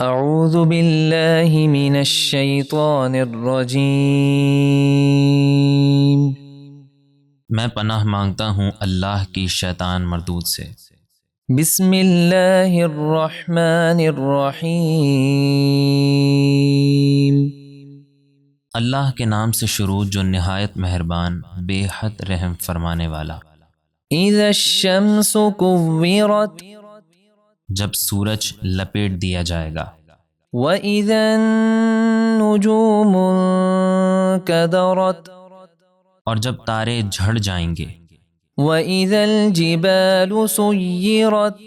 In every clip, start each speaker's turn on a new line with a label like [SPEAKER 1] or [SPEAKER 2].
[SPEAKER 1] اعوذ باللہ من الشیطان الرجیم۔
[SPEAKER 2] میں پناہ مانگتا ہوں اللہ کی شیطان مردود سے۔
[SPEAKER 1] بسم اللہ الرحمن الرحیم۔
[SPEAKER 2] اللہ کے نام سے شروع جو نہایت مہربان بے حد رحم فرمانے والا۔
[SPEAKER 1] اذا الشمس کورت،
[SPEAKER 2] جب سورج لپیٹ دیا جائے گا۔
[SPEAKER 1] وَإِذَا النُّجُومُ انكَدَرَتْ،
[SPEAKER 2] اور جب تارے جھڑ جائیں گے۔
[SPEAKER 1] وَإِذَا الْجِبَالُ سُيِّرَتْ،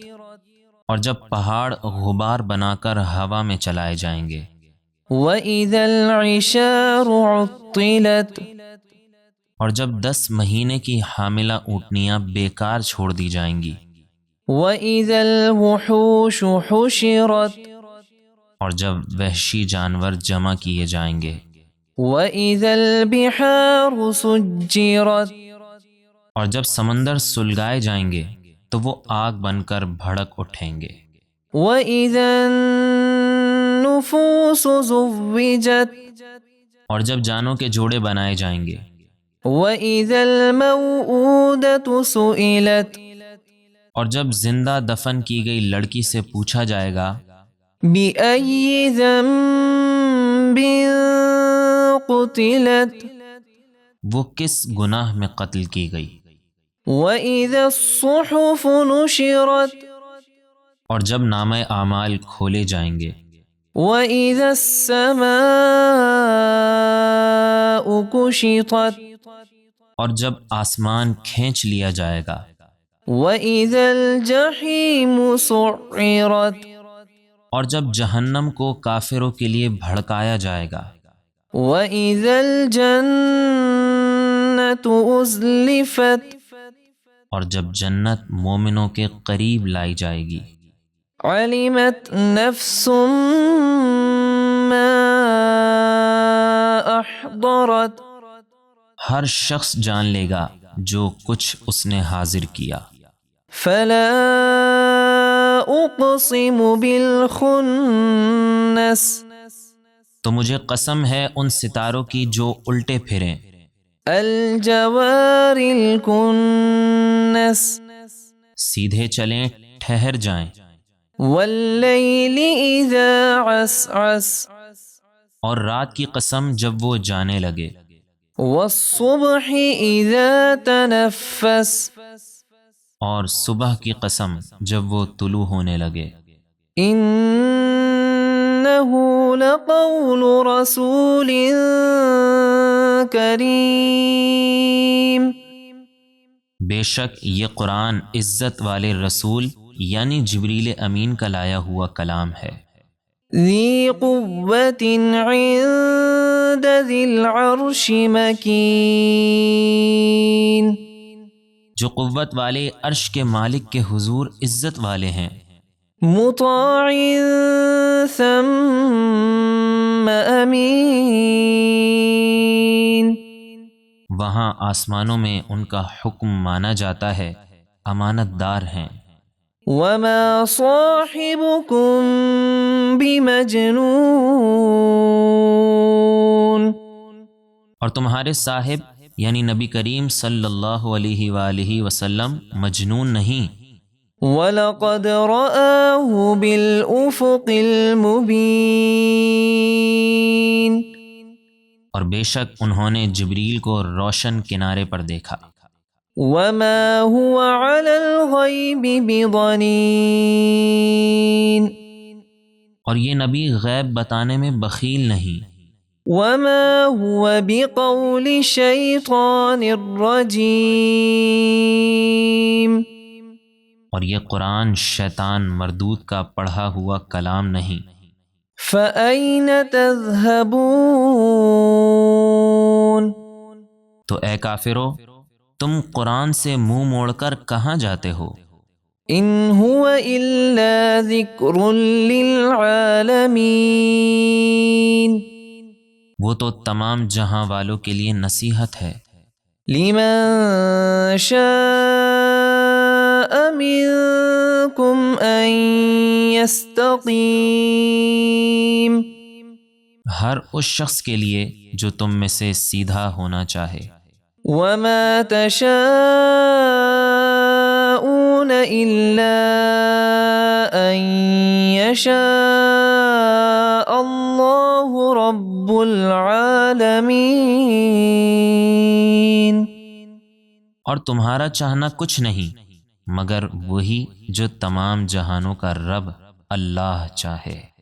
[SPEAKER 2] اور جب پہاڑ غبار بنا کر ہوا میں چلائے جائیں گے۔
[SPEAKER 1] وَإِذَا الْعِشَارُ عُطِّلَتْ،
[SPEAKER 2] اور جب 10 مہینے کی حاملہ اونٹنیاں بیکار چھوڑ دی جائیں گی۔
[SPEAKER 1] وَإِذَا الْوُحُوشُ حُشِرَتْ،
[SPEAKER 2] اور جب وحشی جانور جمع کیے جائیں گے۔
[SPEAKER 1] وَإِذَا الْبِحَارُ سُجِّرَتْ،
[SPEAKER 2] اور جب سمندر سلگائے جائیں گے تو وہ آگ بن کر بھڑک اٹھیں گے۔
[SPEAKER 1] وَإِذَا النُّفُوسُ زُوِّجَتْ،
[SPEAKER 2] اور جب جانوں کے جوڑے بنائے جائیں گے۔
[SPEAKER 1] وَإِذَا الْمَوْءُودَةُ سُئِلَتْ،
[SPEAKER 2] اور جب زندہ دفن کی گئی لڑکی سے پوچھا جائے گا
[SPEAKER 1] بِأَيِّ ذَنبٍ قُتِلَتْ،
[SPEAKER 2] وہ کس گناہ میں قتل کی گئی۔
[SPEAKER 1] وَإِذَا الصُّحُفُ نُشِرَتْ،
[SPEAKER 2] اور جب نامہ اعمال کھولے جائیں گے۔
[SPEAKER 1] وَإِذَا السَّمَاءُ كُشِطَتْ،
[SPEAKER 2] اور جب آسمان کھینچ لیا جائے گا۔
[SPEAKER 1] وَإِذَا الْجَحِيمُ سُعِّرَتْ،
[SPEAKER 2] اور جب جہنم کو کافروں کے لیے بھڑکایا جائے گا۔
[SPEAKER 1] وَإِذَا الْجَنَّةُ أُزْلِفَتْ،
[SPEAKER 2] اور جب جنت مومنوں کے قریب لائی جائے گی۔
[SPEAKER 1] عَلِمَتْ نَفْسٌ مَّا أَحْضَرَتْ،
[SPEAKER 2] ہر شخص جان لے گا جو کچھ اس نے حاضر کیا۔
[SPEAKER 1] فَلَا أُقْسِمُ بِالْخُنَّسِ،
[SPEAKER 2] تو مجھے قسم ہے ان ستاروں کی جو الٹے پھریں۔
[SPEAKER 1] الْجَوَارِ الْكُنَّسِ،
[SPEAKER 2] سیدھے چلیں ٹھہر جائیں۔
[SPEAKER 1] وَاللَّيْلِ إِذَا عَسْعَسَ،
[SPEAKER 2] اور رات کی قسم جب وہ جانے لگے۔
[SPEAKER 1] وَالصُّبْحِ إِذَا تَنَفَّسَ،
[SPEAKER 2] اور صبح کی قسم جب وہ طلوع ہونے لگے۔
[SPEAKER 1] إِنَّهُ لَقَوْلُ رَسُولٍ كَرِيمٍ،
[SPEAKER 2] بے شک یہ قرآن عزت والے رسول یعنی جبریل امین کا لایا ہوا کلام ہے۔
[SPEAKER 1] ذِي قُوَّةٍ عِندَ ذِي الْعَرْشِ مَكِينٍ،
[SPEAKER 2] جو قوت والے عرش کے مالک کے حضور عزت والے ہیں۔
[SPEAKER 1] مُطَاعٍ ثَمَّ أَمِينٍ،
[SPEAKER 2] وہاں آسمانوں میں ان کا حکم مانا جاتا ہے، امانت دار ہیں۔
[SPEAKER 1] وَمَا صَاحِبُكُم بِمَجْنُونٍ،
[SPEAKER 2] اور تمہارے صاحب یعنی نبی کریم صلی اللہ علیہ وآلہ وسلم مجنون نہیں۔
[SPEAKER 1] وَلَقَدْ رَآهُ بِالْأُفُقِ الْمُبِينِ،
[SPEAKER 2] اور بے شک انہوں نے جبریل کو روشن کنارے پر دیکھا۔
[SPEAKER 1] وَمَا هُوَ عَلَى الْغَيْبِ بِضَنِينٍ،
[SPEAKER 2] اور یہ نبی غیب بتانے میں بخیل نہیں۔
[SPEAKER 1] وَمَا هُوَ بِقَوْلِ شَيْطَانٍ رَّجِيمٍ،
[SPEAKER 2] اور یہ قرآن شیطان مردود کا پڑھا ہوا کلام نہیں۔
[SPEAKER 1] فَأَيْنَ تَذْهَبُونَ،
[SPEAKER 2] تو اے کافرو تم قرآن سے منہ موڑ کر کہاں جاتے ہو؟
[SPEAKER 1] إِنْ هُوَ إِلَّا ذِكْرٌ لِّلْعَالَمِينَ،
[SPEAKER 2] وہ تو تمام جہاں والوں کے لیے نصیحت ہے۔
[SPEAKER 1] لِمَن شَاءَ منكم أن يستقيم
[SPEAKER 2] ہر اس شخص کے لیے جو تم میں سے سیدھا ہونا چاہے۔
[SPEAKER 1] وما تشاءون إلا أن يشاء الله رب العالمين۔
[SPEAKER 2] اور تمہارا چاہنا کچھ نہیں مگر وہی جو تمام جہانوں کا رب اللہ چاہے۔